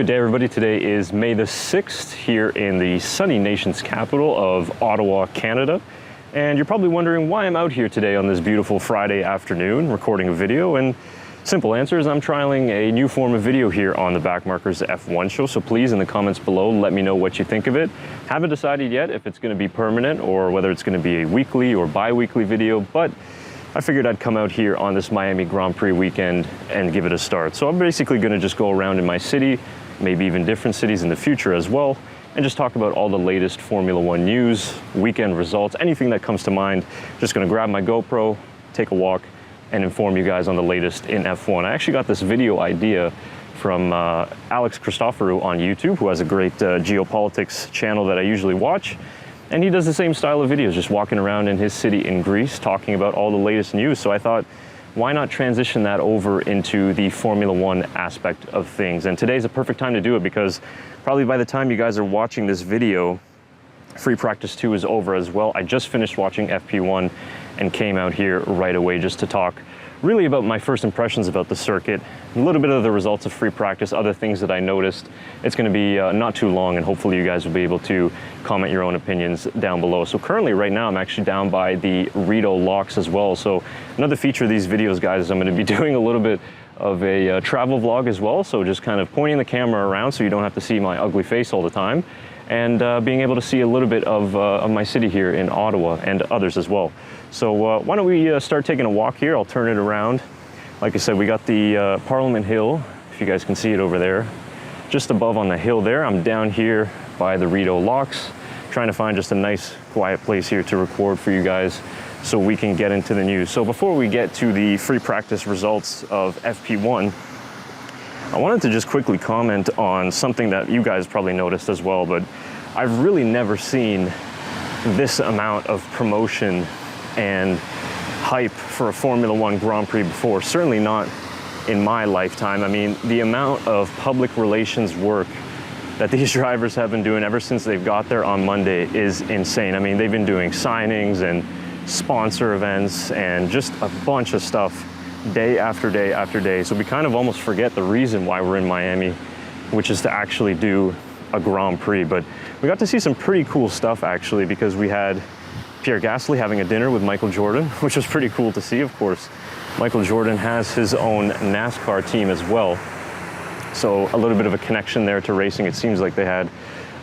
Good day, everybody. Today is May the 6th here in the sunny nation's capital of Ottawa, Canada. And you're probably wondering why I'm out here today on this beautiful Friday afternoon recording a video. And simple answer is I'm trialing a new form of video here on the Backmarkers F1 show. So please, in the comments below, let me know what you think of it. Haven't decided yet if it's going to be permanent or whether it's going to be a weekly or bi-weekly video, but I figured I'd come out here on this Miami Grand Prix weekend and give it a start. So I'm basically going to just go around in my city, maybe even different cities in the future as well, and just talk about all the latest Formula One news, weekend results, anything that comes to mind. Just going to grab my GoPro, take a walk, and inform you guys on the latest in F1. I actually got this video idea from Alex Christoforou on YouTube, who has a great geopolitics channel that I usually watch. And he does the same style of videos, just walking around in his city in Greece, talking about all the latest news. So I thought, why not transition that over into the Formula One aspect of things? And today's a perfect time to do it because probably by the time you guys are watching this video, Free Practice 2 is over as well. I just finished watching FP1 and came out here right away just to talk really about my first impressions about the circuit, a little bit of the results of Free Practice, other things that I noticed. It's going to be not too long, and hopefully you guys will be able to comment your own opinions down below. So currently right now I'm actually down by the Rito Locks as well. So another feature of these videos, guys, is I'm going to be doing a little bit of a travel vlog as well. So just kind of pointing the camera around so you don't have to see my ugly face all the time, and being able to see a little bit of my city here in Ottawa and others as well. So why don't we start taking a walk here? I'll turn it around. Like I said, we got the Parliament Hill, if you guys can see it over there. Just above on the hill there, I'm down here by the Rito Locks, trying to find just a nice quiet place here to record for you guys so we can get into the news. So before we get to the Free Practice results of FP1, I wanted to just quickly comment on something that you guys probably noticed as well, but I've really never seen this amount of promotion and hype for a Formula One Grand Prix before, certainly not in my lifetime. I mean, the amount of public relations work that these drivers have been doing ever since they've got there on Monday is insane. I mean, they've been doing signings and sponsor events and just a bunch of stuff day after day after day. So we kind of almost forget the reason why we're in Miami, which is to actually do a Grand Prix. But we got to see some pretty cool stuff actually, because we had Pierre Gasly having a dinner with Michael Jordan, which was pretty cool to see. Of course, Michael Jordan has his own NASCAR team as well. So a little bit of a connection there to racing. It seems like they had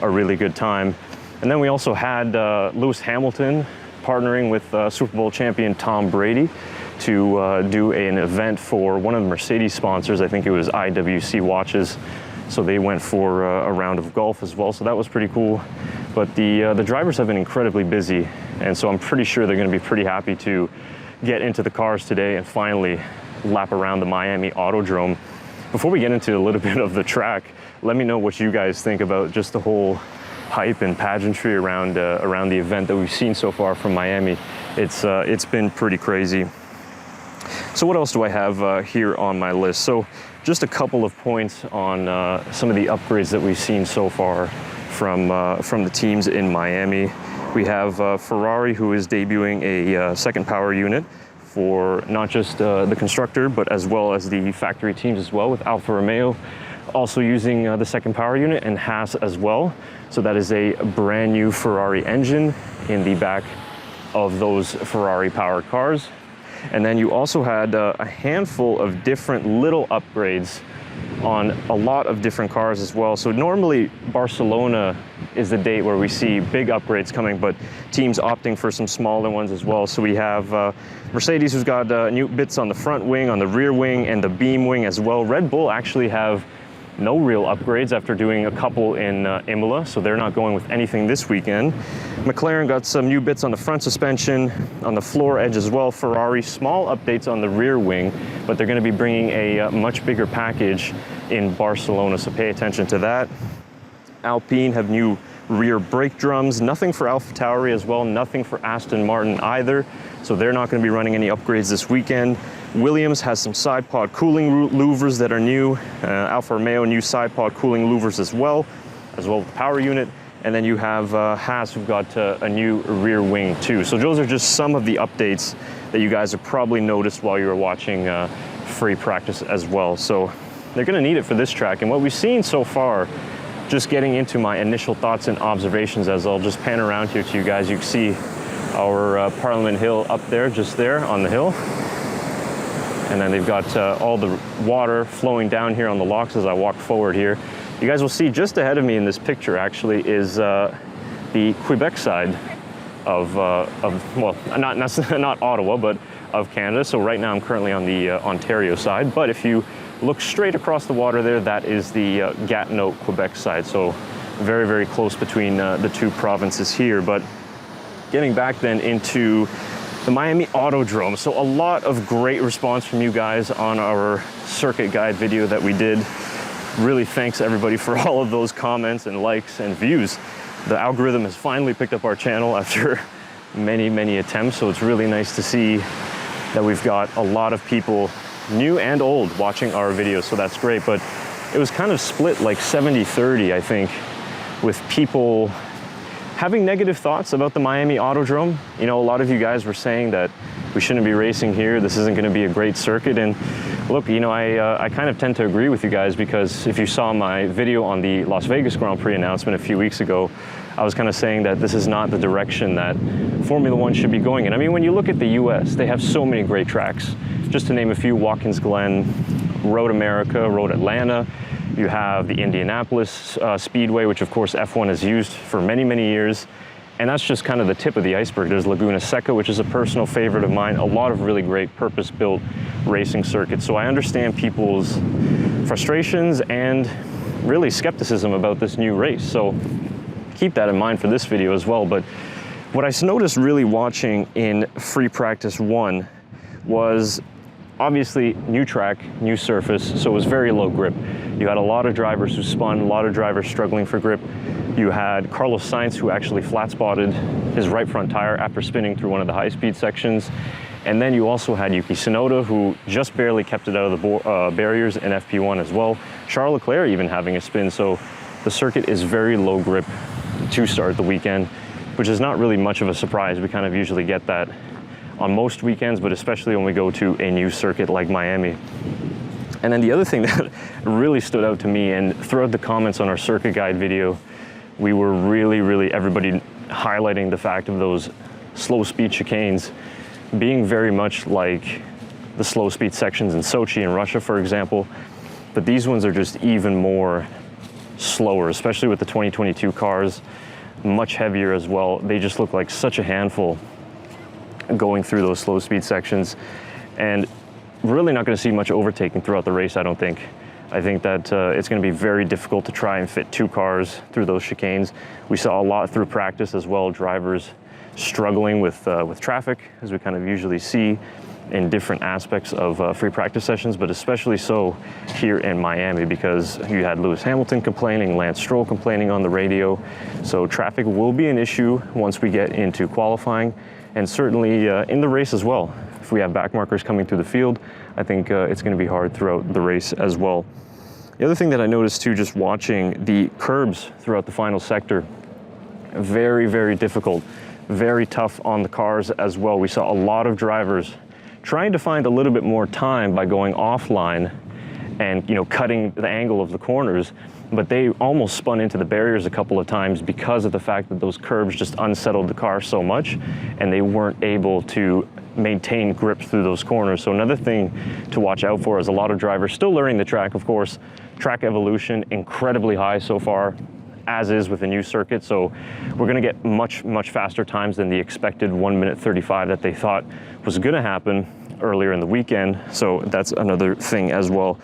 a really good time. And then we also had Lewis Hamilton partnering with Super Bowl champion Tom Brady to do an event for one of the Mercedes sponsors. I think it was IWC Watches. So they went for a round of golf as well. So that was pretty cool. But the drivers have been incredibly busy. And so I'm pretty sure they're going to be pretty happy to get into the cars today and finally lap around the Miami Autodrome. Before we get into a little bit of the track, let me know what you guys think about just the whole hype and pageantry around the event that we've seen so far from Miami. It's been pretty crazy. So what else do I have here on my list? So just a couple of points on some of the upgrades that we've seen so far from the teams in Miami. We have Ferrari, who is debuting a second power unit for not just the constructor, but as well as the factory teams as well, with Alfa Romeo also using the second power unit, and Haas as well. So that is a brand new Ferrari engine in the back of those Ferrari powered cars. And then you also had a handful of different little upgrades on a lot of different cars as well. So normally Barcelona is the date where we see big upgrades coming, but teams opting for some smaller ones as well. So we have Mercedes, who's got new bits on the front wing, on the rear wing, and the beam wing as well. Red Bull actually have no real upgrades after doing a couple in Imola, so they're not going with anything this weekend. McLaren got some new bits on the front suspension, on the floor edge as well. Ferrari, small updates on the rear wing, but they're going to be bringing a much bigger package in Barcelona, so pay attention to that. Alpine have new rear brake drums, nothing for AlphaTauri as well, nothing for Aston Martin either, so they're not going to be running any upgrades this weekend. Williams has some side pod cooling louvers that are new. Alfa Romeo, new side pod cooling louvers as well with the power unit. And then you have Haas, who've got a new rear wing too. So those are just some of the updates that you guys have probably noticed while you were watching Free Practice as well. So they're going to need it for this track. And what we've seen so far, just getting into my initial thoughts and observations, as I'll just pan around here to you guys, you can see our Parliament Hill up there, just there on the hill. And then they've got all the water flowing down here on the locks as I walk forward here. You guys will see just ahead of me in this picture actually is the Quebec side of well, not Ottawa, but of Canada. So right now I'm currently on the Ontario side, but if you look straight across the water there, that is the Gatineau, Quebec side. So very, very close between the two provinces here. But getting back then into the Miami Autodrome. So a lot of great response from you guys on our circuit guide video that we did. Really thanks everybody for all of those comments and likes and views. The algorithm has finally picked up our channel after many, many attempts. So it's really nice to see that we've got a lot of people, new and old, watching our videos. So that's great. But it was kind of split like 70-30, I think, with people having negative thoughts about the Miami Autodrome. You know, a lot of you guys were saying that we shouldn't be racing here. This isn't going to be a great circuit. And look, you know, I kind of tend to agree with you guys, because if you saw my video on the Las Vegas Grand Prix announcement a few weeks ago, I was kind of saying that this is not the direction that Formula One should be going in. I mean, when you look at the US, they have so many great tracks. Just to name a few: Watkins Glen, Road America, Road Atlanta. You have the Indianapolis Speedway, which of course F1 has used for many, many years. And that's just kind of the tip of the iceberg. There's Laguna Seca, which is a personal favorite of mine. A lot of really great purpose-built racing circuits. So I understand people's frustrations and really skepticism about this new race. So keep that in mind for this video as well. But what I noticed really watching in Free Practice 1 was obviously new track, new surface, so it was very low grip. You had a lot of drivers who spun, a lot of drivers struggling for grip. You had Carlos Sainz, who actually flat spotted his right front tire after spinning through one of the high-speed sections. And then you also had Yuki Tsunoda, who just barely kept it out of the barriers in FP1 as well. Charles Leclerc even having a spin. So the circuit is very low grip to start the weekend, which is not really much of a surprise. We kind of usually get that on most weekends, but especially when we go to a new circuit like Miami. And then the other thing that really stood out to me, and throughout the comments on our circuit guide video, we were really everybody highlighting the fact of those slow speed chicanes being very much like the slow speed sections in Sochi in Russia, for example. But these ones are just even more slower, especially with the 2022 cars, much heavier as well. They just look like such a handful going through those slow speed sections, and really not going to see much overtaking throughout the race, I don't think. I think that it's going to be very difficult to try and fit two cars through those chicanes. We saw a lot through practice as well, drivers struggling with traffic, as we kind of usually see in different aspects of free practice sessions, but especially so here in Miami, because you had Lewis Hamilton complaining, Lance Stroll complaining on the radio. So traffic will be an issue once we get into qualifying, and certainly in the race as well. If we have back markers coming through the field, I think it's going to be hard throughout the race as well. The other thing that I noticed too, just watching the curbs throughout the final sector, very difficult, very tough on the cars as well. We saw a lot of drivers trying to find a little bit more time by going offline and, you know, cutting the angle of the corners, but they almost spun into the barriers a couple of times because of the fact that those curbs just unsettled the car so much, and they weren't able to maintain grip through those corners. So another thing to watch out for is a lot of drivers still learning the track, of course. Track evolution incredibly high so far, as is with the new circuit. So we're going to get much faster times than the expected 1:35 that they thought was going to happen earlier in the weekend. So that's another thing as well.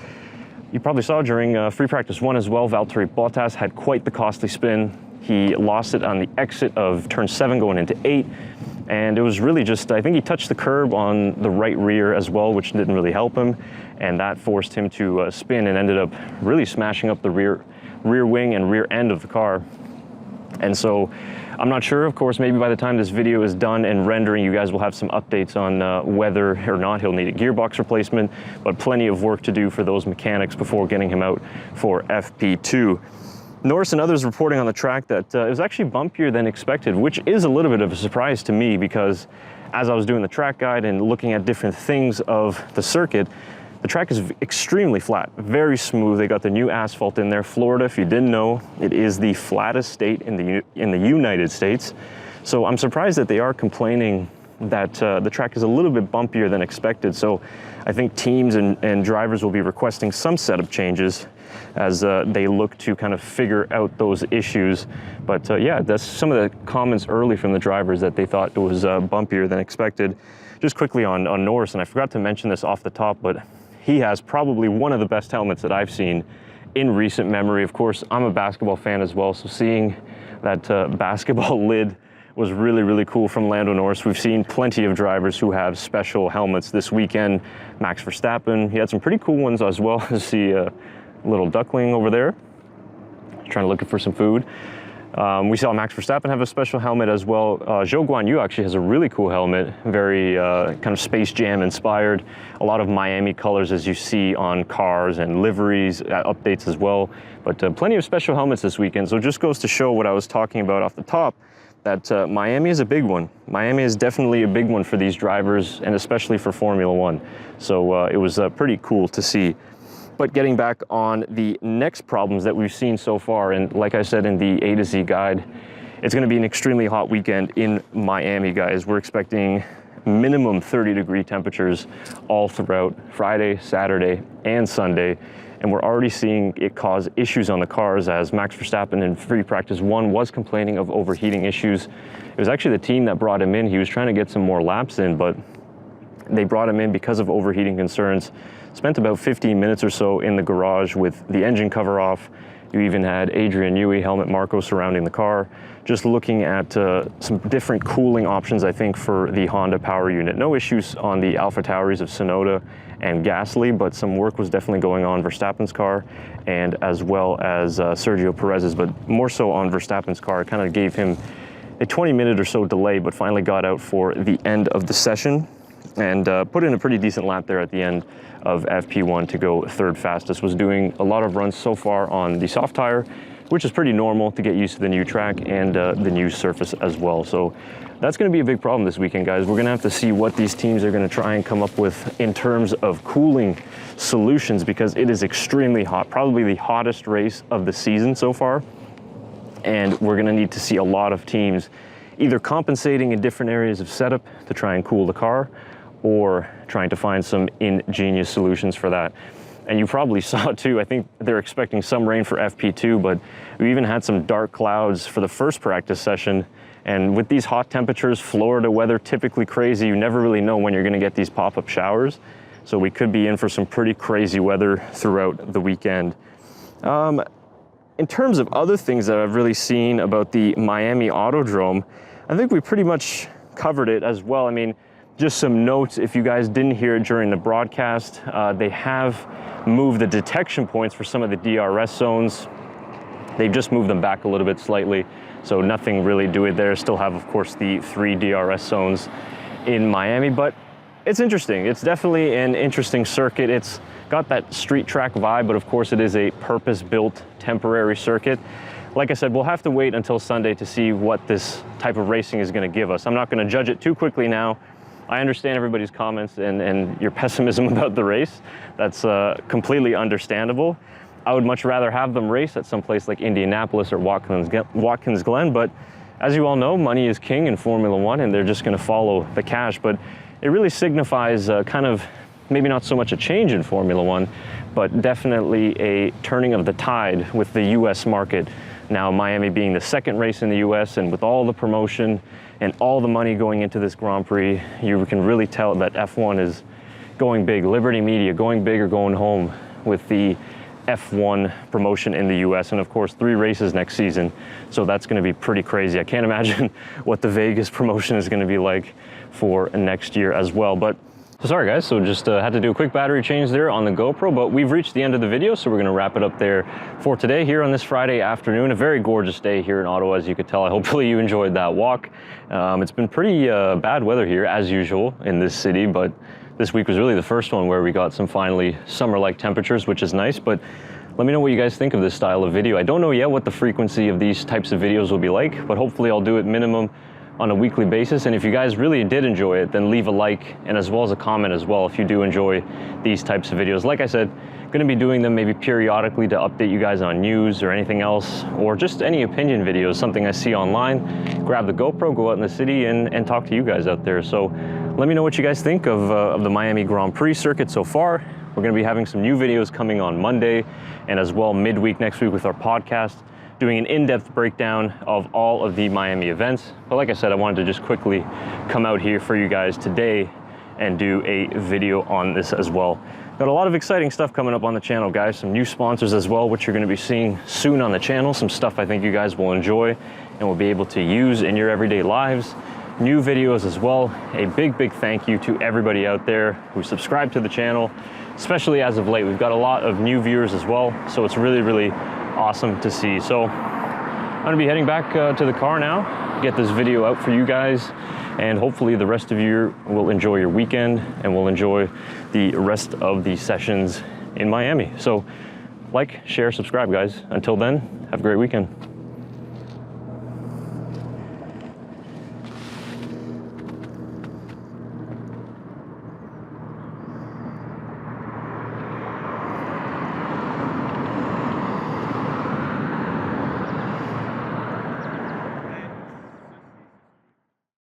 You probably saw during Free Practice 1 as well, Valtteri Bottas had quite the costly spin. He lost it on the exit of turn 7 going into 8. And it was really just, I think he touched the curb on the right rear as well, which didn't really help him. And that forced him to spin and ended up really smashing up the rear wing and rear end of the car. And so I'm not sure, of course, maybe by the time this video is done and rendering, you guys will have some updates on whether or not he'll need a gearbox replacement, but plenty of work to do for those mechanics before getting him out for FP2. Norris and others reporting on the track that it was actually bumpier than expected, which is a little bit of a surprise to me, because as I was doing the track guide and looking at different things of the circuit, The track is extremely flat, very smooth. They got the new asphalt in there. Florida, if you didn't know, it is the flattest state in the United States. So I'm surprised that they are complaining that the track is a little bit bumpier than expected. So I think teams and drivers will be requesting some setup changes as they look to kind of figure out those issues. But yeah, that's some of the comments early from the drivers, that they thought it was bumpier than expected. Just quickly on Norris, and I forgot to mention this off the top, but he has probably one of the best helmets that I've seen in recent memory. Of course, I'm a basketball fan as well, so seeing that basketball lid was really, really cool from Lando Norris. We've seen plenty of drivers who have special helmets this weekend. Max Verstappen, he had some pretty cool ones as well. See a little duckling over there, trying to look for some food. We saw Max Verstappen have a special helmet as well. Zhou Guanyu actually has a really cool helmet, very kind of Space Jam inspired. A lot of Miami colors as you see on cars and liveries, updates as well. But plenty of special helmets this weekend. So it just goes to show what I was talking about off the top, that Miami is a big one. Miami is definitely a big one for these drivers, and especially for Formula One. So it was pretty cool to see. But getting back on the next problems that we've seen so far, and like I said in the A to Z guide, it's going to be an extremely hot weekend in Miami, guys. We're expecting minimum 30-degree temperatures all throughout Friday, Saturday, and Sunday. And we're already seeing it cause issues on the cars, as Max Verstappen in free practice 1 was complaining of overheating issues. It was actually the team that brought him in. He was trying to get some more laps in, but they brought him in because of overheating concerns. Spent about 15 minutes or so in the garage with the engine cover off. You even had Adrian Newey, Helmut Marko surrounding the car, just looking at some different cooling options, I think, for the Honda power unit. No issues on the AlphaTauris of Tsunoda and Gasly, but some work was definitely going on Verstappen's car, and as well as Sergio Perez's, but more so on Verstappen's car. It kind of gave him a 20-minute or so delay, but finally got out for the end of the session and put in a pretty decent lap there at the end of FP1 to go third fastest. Was doing a lot of runs so far on the soft tire, which is pretty normal to get used to the new track and the new surface as well. So that's going to be a big problem this weekend, guys. We're going to have to see what these teams are going to try and come up with in terms of cooling solutions, because it is extremely hot, probably the hottest race of the season so far. And we're going to need to see a lot of teams either compensating in different areas of setup to try and cool the car, or trying to find some ingenious solutions for that. And you probably saw too, I think they're expecting some rain for FP2, but we even had some dark clouds for the first practice session. And with these hot temperatures, Florida weather, typically crazy, you never really know when you're gonna get these pop-up showers. So we could be in for some pretty crazy weather throughout the weekend. In terms of other things that I've really seen about the Miami Autodrome, I think we pretty much covered it as well. I mean, just some notes, if you guys didn't hear it during the broadcast, they have moved the detection points for some of the DRS zones. They've just moved them back a little bit slightly, so nothing really do it there. Still have, of course, the 3 DRS zones in Miami, but it's interesting. It's definitely an interesting circuit. It's got that street track vibe, but of course it is a purpose-built temporary circuit. Like I said, we'll have to wait until Sunday to see what this type of racing is going to give us. I'm not going to judge it too quickly now. I understand everybody's comments and your pessimism about the race. That's completely understandable. I would much rather have them race at some place like Indianapolis or Watkins Glen, but as you all know, money is king in Formula One, and they're just going to follow the cash. But it really signifies kind of maybe not so much a change in Formula One, but definitely a turning of the tide with the US market. Now, Miami being the second race in the US, and with all the promotion and all the money going into this Grand Prix, you can really tell that F1 is going big. Liberty Media going big or going home with the F1 promotion in the US, and of course 3 races next season. So that's going to be pretty crazy. I can't imagine what the Vegas promotion is going to be like for next year as well. But so sorry guys, so just had to do a quick battery change there on the GoPro, but we've reached the end of the video, so we're going to wrap it up there for today here on this Friday afternoon. A very gorgeous day here in Ottawa, as you could tell. Hopefully you enjoyed that walk. It's been pretty bad weather here as usual in this city, but this week was really the first one where we got some finally summer-like temperatures, which is nice. But let me know what you guys think of this style of video. I don't know yet what the frequency of these types of videos will be like, but hopefully I'll do it minimum on a weekly basis. And if you guys really did enjoy it, then leave a like and as well as a comment as well if you do enjoy these types of videos. Like I said, going to be doing them maybe periodically to update you guys on news or anything else, or just any opinion videos, something I see online. Grab the GoPro, go out in the city and talk to you guys out there. So let me know what you guys think of the Miami Grand Prix circuit so far. We're going to be having some new videos coming on Monday and as well midweek next week with our podcast, doing an in-depth breakdown of all of the Miami events. But like I said, I wanted to just quickly come out here for you guys today and do a video on this as well. Got a lot of exciting stuff coming up on the channel, guys. Some new sponsors as well, which you're going to be seeing soon on the channel. Some stuff I think you guys will enjoy and will be able to use in your everyday lives. New videos as well. A big thank you to everybody out there who subscribed to the channel, especially as of late. We've got a lot of new viewers as well, so it's really awesome to see. So I'm going to be heading back to the car now, get this video out for you guys, and hopefully the rest of you will enjoy your weekend and will enjoy the rest of the sessions in Miami. So like, share, subscribe, guys. Until then, have a great weekend.